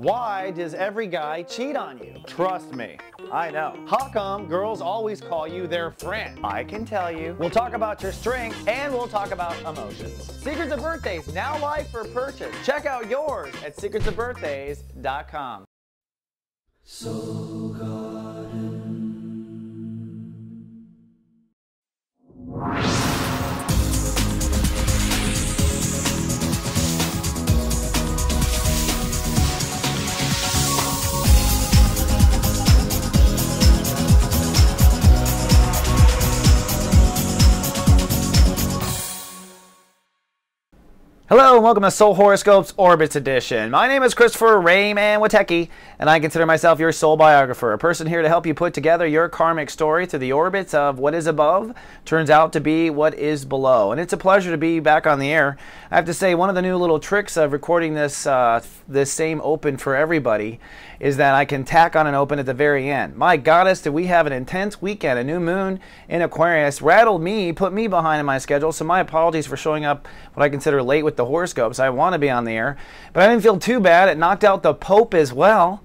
Why does every guy cheat on you? Trust me, I know. How come girls always call you their friend? I can tell you. We'll talk about your strengths and we'll talk about emotions. Secrets of Birthdays, now live for purchase. Check out yours at secretsofbirthdays.com. So garden. Hello and welcome to Soul Horoscopes Orbits Edition. My name is Christopher Rayman Witecki, and I consider myself your soul biographer, a person here to help you put together your karmic story through the orbits of what is above turns out to be what is below. And it's a pleasure to be back on the air. I have to say, one of the new little tricks of recording this same open for everybody is that I can tack on an open at the very end. My goddess, did we have an intense weekend. A new moon in Aquarius rattled me, put me behind in my schedule, so my apologies for showing up what I consider late with the horoscopes. I want to be on the air, but I didn't feel too bad. It knocked out the Pope as well.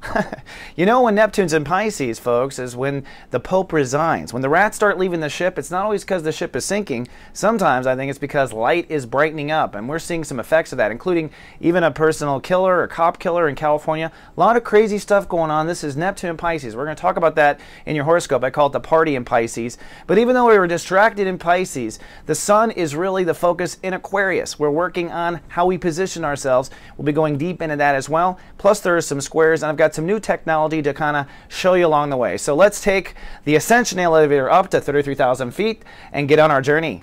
You know, when Neptune's in Pisces, folks, is when the Pope resigns. When the rats start leaving the ship, it's not always because the ship is sinking. Sometimes I think it's because light is brightening up, and we're seeing some effects of that, including even a personal killer or cop killer in California. A lot of crazy stuff going on. This is Neptune in Pisces. We're going to talk about that in your horoscope. I call it the party in Pisces. But even though we were distracted in Pisces, the sun is really the focus in Aquarius. We're working on how we position ourselves. We'll be going deep into that as well. Plus there are some squares, and I've got some new technology to kind of show you along the way. So let's take the Ascension elevator up to 33,000 feet and get on our journey.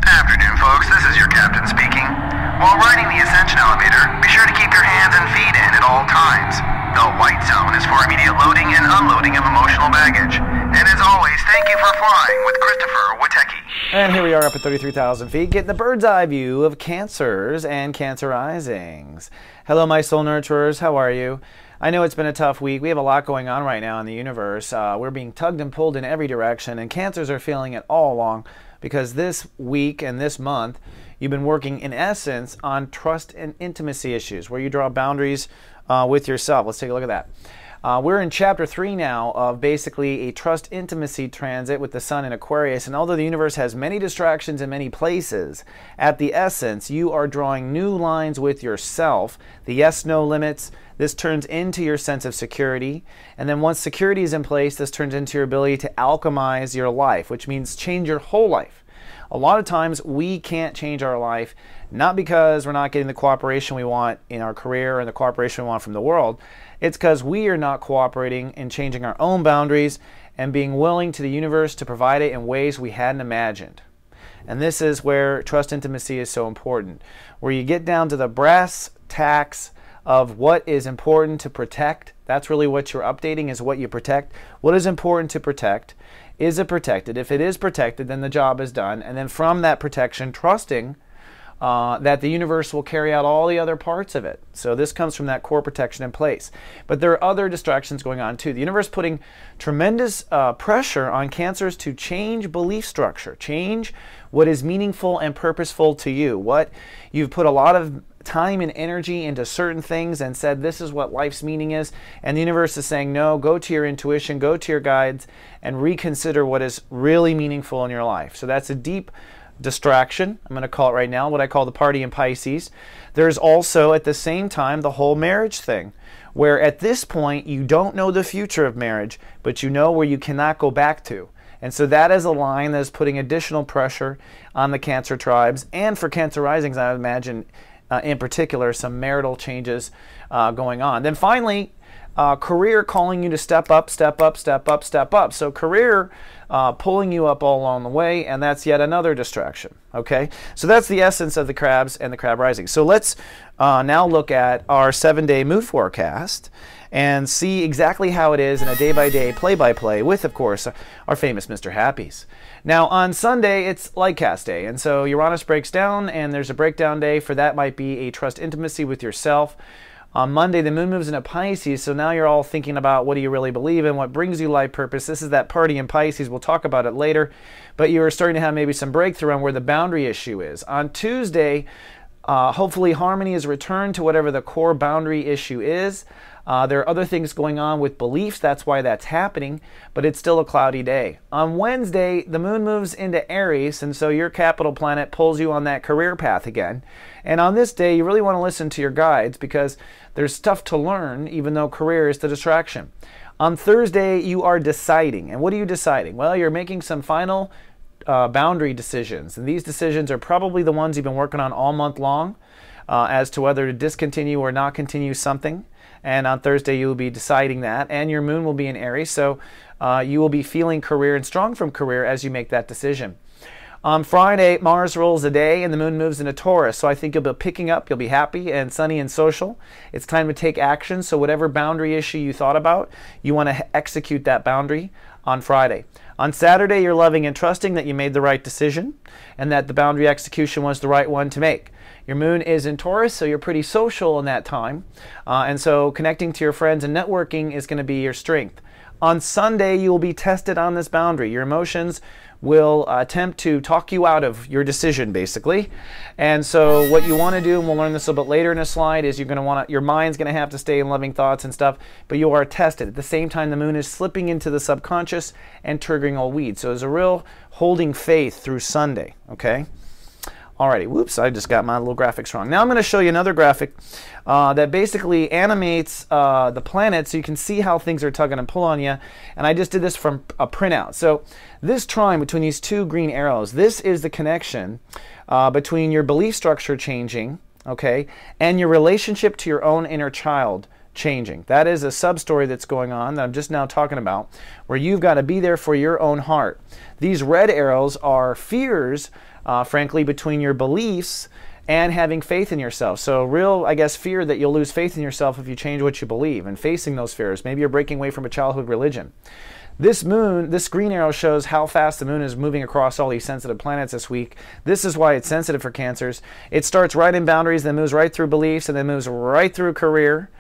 Afternoon, folks. This is your captain speaking. While riding the Ascension elevator, be sure to keep your hands and feet in at all times. The white zone is for immediate loading and unloading of emotional baggage. And as always, thank you for flying with Christopher Witecki. And here we are up at 33,000 feet, getting the bird's eye view of Cancers and Cancer risings. Hello, my soul nurturers. How are you? I know it's been a tough week. We have a lot going on right now in the universe. We're being tugged and pulled in every direction, and Cancers are feeling it all along because this week and this month, you've been working, in essence, on trust and intimacy issues, where you draw boundaries with yourself. Let's take a look at that. We're in chapter 3 now of basically a trust intimacy transit with the sun in Aquarius, and although the universe has many distractions in many places, at the essence you are drawing new lines with yourself. The yes-no limits, this turns into your sense of security, and then once security is in place, this turns into your ability to alchemize your life, which means change your whole life. A lot of times we can't change our life, not because we're not getting the cooperation we want in our career and the cooperation we want from the world. It's because we are not cooperating in changing our own boundaries and being willing to the universe to provide it in ways we hadn't imagined. And this is where trust intimacy is so important, where you get down to the brass tacks of what is important to protect. That's really what you're updating, is what you protect. What is important to protect? Is it protected? If it is protected, then the job is done. And then from that protection, trusting that the universe will carry out all the other parts of it. So this comes from that core protection in place. But there are other distractions going on too. The universe putting tremendous pressure on Cancers to change belief structure, change what is meaningful and purposeful to you. What you've put a lot of time and energy into certain things and said this is what life's meaning is, and the universe is saying no, go to your intuition, go to your guides, and reconsider what is really meaningful in your life. So that's a deep distraction, I'm going to call it right now, what I call the party in Pisces. There's also at the same time the whole marriage thing, where at this point you don't know the future of marriage, but you know where you cannot go back to. And so that is a line that is putting additional pressure on the Cancer tribes, and for Cancer risings, I would imagine in particular some marital changes going on. Then finally, career calling you to step up, step up, step up, step up. So career pulling you up all along the way, and that's yet another distraction. Okay, so that's the essence of the crabs and the crab rising. So let's now look at our 7-day moon forecast and see exactly how it is in a day-by-day, play-by-play with, of course, our famous Mr. Happies. Now, on Sunday, it's light cast day, and so Uranus breaks down, and there's a breakdown day. For that might be a trust intimacy with yourself. On Monday, the moon moves into Pisces, so now you're all thinking about what do you really believe in, what brings you life purpose. This is that party in Pisces. We'll talk about it later, but you're starting to have maybe some breakthrough on where the boundary issue is. On Tuesday, hopefully harmony is returned to whatever the core boundary issue is. There are other things going on with beliefs. That's why that's happening, but it's still a cloudy day. On Wednesday, the moon moves into Aries, and so your capital planet pulls you on that career path again. And on this day, you really want to listen to your guides because there's stuff to learn, even though career is the distraction. On Thursday, you are deciding. And what are you deciding? Well, you're making some final boundary decisions. And these decisions are probably the ones you've been working on all month long as to whether to discontinue or not continue something. And on Thursday, you will be deciding that. And your moon will be in Aries, so you will be feeling career and strong from career as you make that decision. On Friday, Mars rules the day and the moon moves into Taurus. So I think you'll be picking up, you'll be happy and sunny and social. It's time to take action. So whatever boundary issue you thought about, you want to execute that boundary on Friday. On Saturday, you're loving and trusting that you made the right decision and that the boundary execution was the right one to make. Your moon is in Taurus, so you're pretty social in that time. And so connecting to your friends and networking is going to be your strength. On Sunday, you will be tested on this boundary. Your emotions will attempt to talk you out of your decision, basically. And so what you want to do, and we'll learn this a little bit later in a slide, is you're going to want to, your mind's going to have to stay in loving thoughts and stuff, but you are tested. At the same time, the moon is slipping into the subconscious and triggering all weeds. So there's a real holding faith through Sunday, okay? Alrighty, whoops, I just got my little graphics wrong. Now I'm going to show you another graphic that basically animates the planets so you can see how things are tugging and pulling on you. And I just did this from a printout. So this trine between these two green arrows, this is the connection between your belief structure changing, okay, and your relationship to your own inner child changing. That is a sub-story that's going on that I'm just now talking about, where you've got to be there for your own heart. These red arrows are fears, frankly, between your beliefs and having faith in yourself. So real, I guess, fear that you'll lose faith in yourself if you change what you believe, and facing those fears. Maybe you're breaking away from a childhood religion. This moon, this green arrow shows how fast the moon is moving across all these sensitive planets this week. This is why it's sensitive for Cancers. It starts right in boundaries, then moves right through beliefs, and then moves right through career,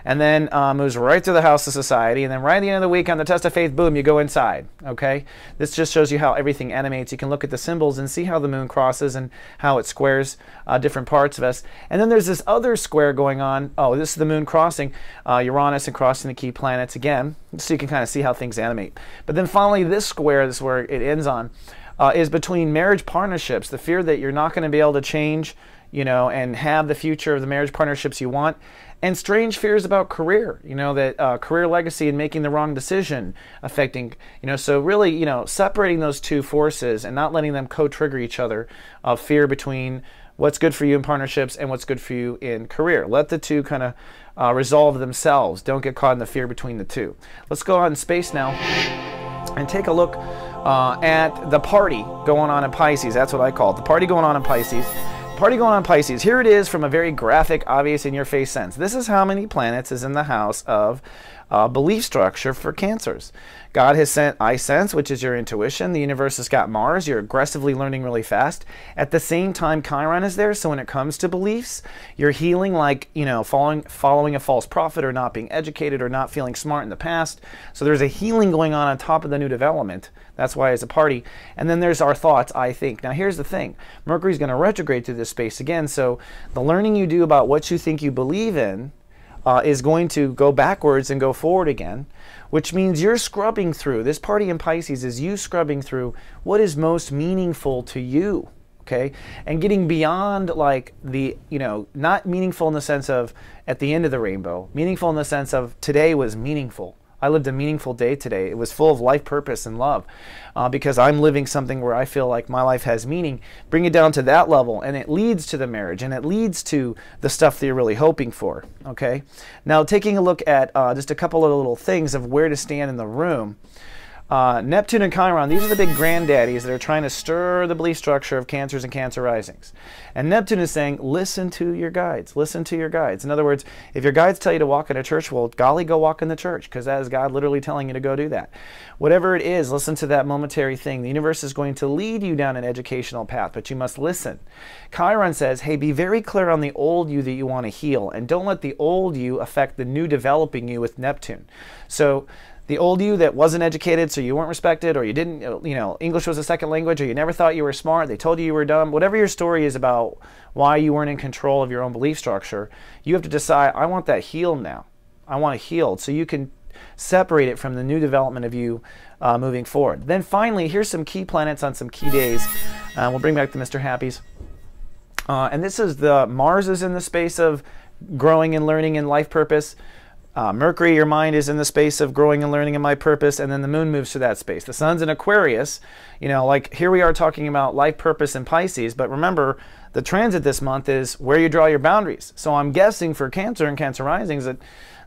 and then moves right through the house of society, and then right at the end of the week on the test of faith, boom, you go inside, okay? This just shows you how everything animates. You can look at the symbols and see how the moon crosses and how it squares different parts of us. And then there's this other square going on. Oh, this is the moon crossing Uranus and crossing the key planets again, so you can kind of see how things animate. But then finally, this square, this is where it ends on, is between marriage partnerships, the fear that you're not going to be able to change, you know, and have the future of the marriage partnerships you want, and strange fears about career, you know, that career legacy and making the wrong decision affecting, you know, so really, you know, separating those two forces and not letting them co-trigger each other of fear between what's good for you in partnerships and what's good for you in career. Let the two kind of resolve themselves. Don't get caught in the fear between the two. Let's go out in space now and take a look at the party going on in Pisces. That's what I call it. The party going on in Pisces. Party going on Pisces. Here it is from a very graphic, obvious, in-your-face sense. This is how many planets is in the house of belief structure for Cancers. God has sent I sense, which is your intuition. The universe has got Mars. You're aggressively learning really fast. At the same time, Chiron is there. So when it comes to beliefs, you're healing like, you know, following a false prophet or not being educated or not feeling smart in the past. So there's a healing going on top of the new development. That's why it's a party. And then there's our thoughts, I think. Now here's the thing. Mercury's going to retrograde through this space again. So the learning you do about what you think you believe in is going to go backwards and go forward again, which means you're scrubbing through. This party in Pisces is you scrubbing through what is most meaningful to you, okay? And getting beyond like the, you know, not meaningful in the sense of at the end of the rainbow, meaningful in the sense of today was meaningful. I lived a meaningful day today. It was full of life purpose and love because I'm living something where I feel like my life has meaning. Bring it down to that level and it leads to the marriage and it leads to the stuff that you're really hoping for, okay? Now taking a look at just a couple of little things of where to stand in the room. Neptune and Chiron, these are the big granddaddies that are trying to stir the belief structure of Cancers and Cancer risings. And Neptune is saying, listen to your guides. Listen to your guides. In other words, if your guides tell you to walk in a church, well, golly, go walk in the church, because that is God literally telling you to go do that. Whatever it is, listen to that momentary thing. The universe is going to lead you down an educational path, but you must listen. Chiron says, hey, be very clear on the old you that you want to heal, and don't let the old you affect the new developing you with Neptune. So the old you that wasn't educated, so you weren't respected, or you didn't, you know, English was a second language, or you never thought you were smart, they told you were dumb, whatever your story is about why you weren't in control of your own belief structure, you have to decide, I want that healed now. I want it healed, so you can separate it from the new development of you moving forward. Then finally, here's some key planets on some key days. We'll bring back the Mr. Happies. And this is Mars is in the space of growing and learning and life purpose. Mercury, your mind, is in the space of growing and learning and my purpose, and then the moon moves to that space. The sun's in Aquarius. You know, like here we are talking about life purpose in Pisces, but remember, the transit this month is where you draw your boundaries. So I'm guessing for Cancer and Cancer risings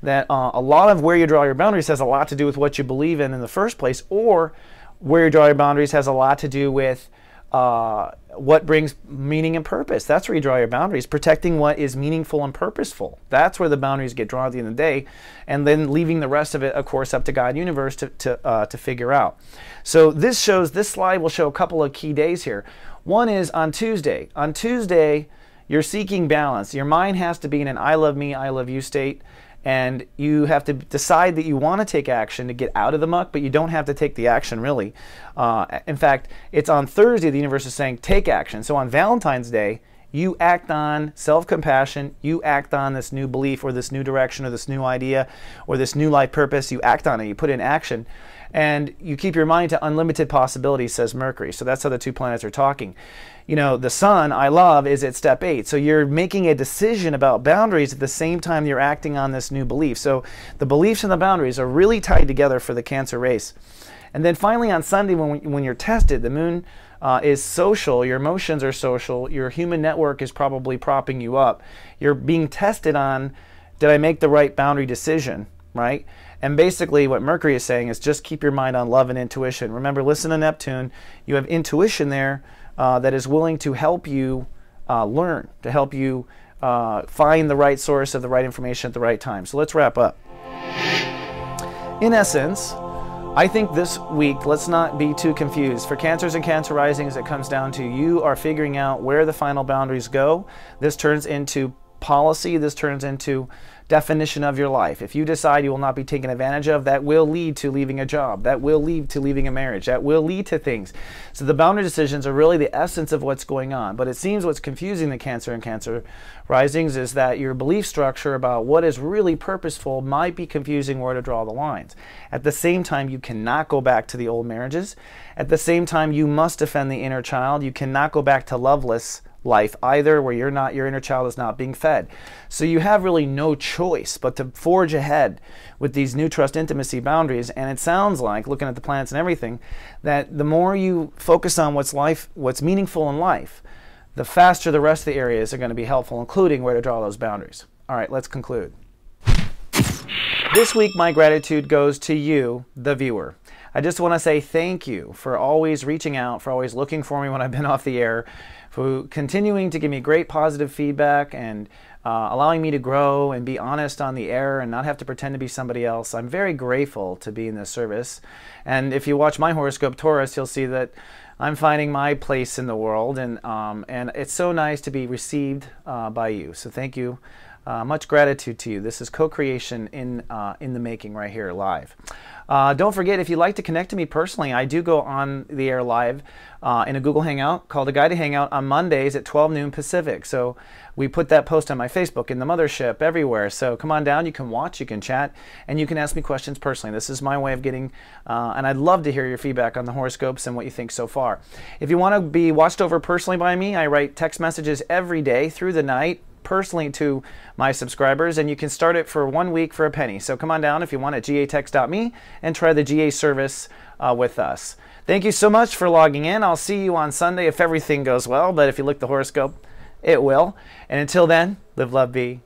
that a lot of where you draw your boundaries has a lot to do with what you believe in the first place, or where you draw your boundaries has a lot to do with what brings meaning and purpose. That's where you draw your boundaries, protecting what is meaningful and purposeful. That's where the boundaries get drawn at the end of the day, and then leaving the rest of it, of course, up to God and universe to figure out. So this slide will show a couple of key days here. One is on Tuesday. On Tuesday, you're seeking balance. Your mind has to be in an I love me, I love you state. And you have to decide that you want to take action to get out of the muck, but you don't have to take the action, really. In fact, it's on Thursday the universe is saying take action. So on Valentine's Day, you act on self-compassion, you act on this new belief or this new direction or this new idea or this new life purpose. You act on it, you put it in action, and you keep your mind to unlimited possibilities, says Mercury. So that's how the two planets are talking. You know, the sun, I love, is at step 8. So you're making a decision about boundaries at the same time you're acting on this new belief. So the beliefs and the boundaries are really tied together for the Cancer race. And then finally on Sunday, when you're tested, the moon is social, your emotions are social, your human network is probably propping you up. You're being tested on, did I make the right boundary decision, right? And basically what Mercury is saying is just keep your mind on love and intuition. Remember, listen to Neptune. You have intuition there that is willing to help you learn, to help you find the right source of the right information at the right time. So let's wrap up. In essence, I think this week, let's not be too confused. For Cancers and Cancer risings, it comes down to you are figuring out where the final boundaries go. This turns into policy. This turns into definition of your life. If you decide you will not be taken advantage of, that will lead to leaving a job. That will lead to leaving a marriage. That will lead to things. So the boundary decisions are really the essence of what's going on. But it seems what's confusing the Cancer and Cancer risings is that your belief structure about what is really purposeful might be confusing where to draw the lines. At the same time, you cannot go back to the old marriages. At the same time, you must defend the inner child. You cannot go back to loveless life either, where your inner child is not being fed. So you have really no choice but to forge ahead with these new trust intimacy boundaries. And it sounds like, looking at the planets and everything, that the more you focus on what's meaningful in life, the faster the rest of the areas are going to be helpful, including where to draw those boundaries. All right, let's conclude. This week, my gratitude goes to you, the viewer. I just want to say thank you for always reaching out, for always looking for me when I've been off the air, for continuing to give me great positive feedback and allowing me to grow and be honest on the air and not have to pretend to be somebody else. I'm very grateful to be in this service. And if you watch my horoscope, Taurus, you'll see that I'm finding my place in the world, and it's so nice to be received by you. So thank you. Much gratitude to you. This is co-creation in the making right here live. Don't forget, if you'd like to connect to me personally, I do go on the air live in a Google Hangout called A Guide to Hangout on Mondays at 12 noon Pacific. So we put that post on my Facebook, in the mothership, everywhere. So come on down, you can watch, you can chat, and you can ask me questions personally. This is my way of getting, and I'd love to hear your feedback on the horoscopes and what you think so far. If you want to be watched over personally by me, I write text messages every day through the night, personally to my subscribers, and you can start it for 1 week for a penny. So come on down if you want at gatext.me and try the GA service with us. Thank you so much for logging in. I'll see you on Sunday if everything goes well, but if you look at the horoscope, it will. And until then, live, love, be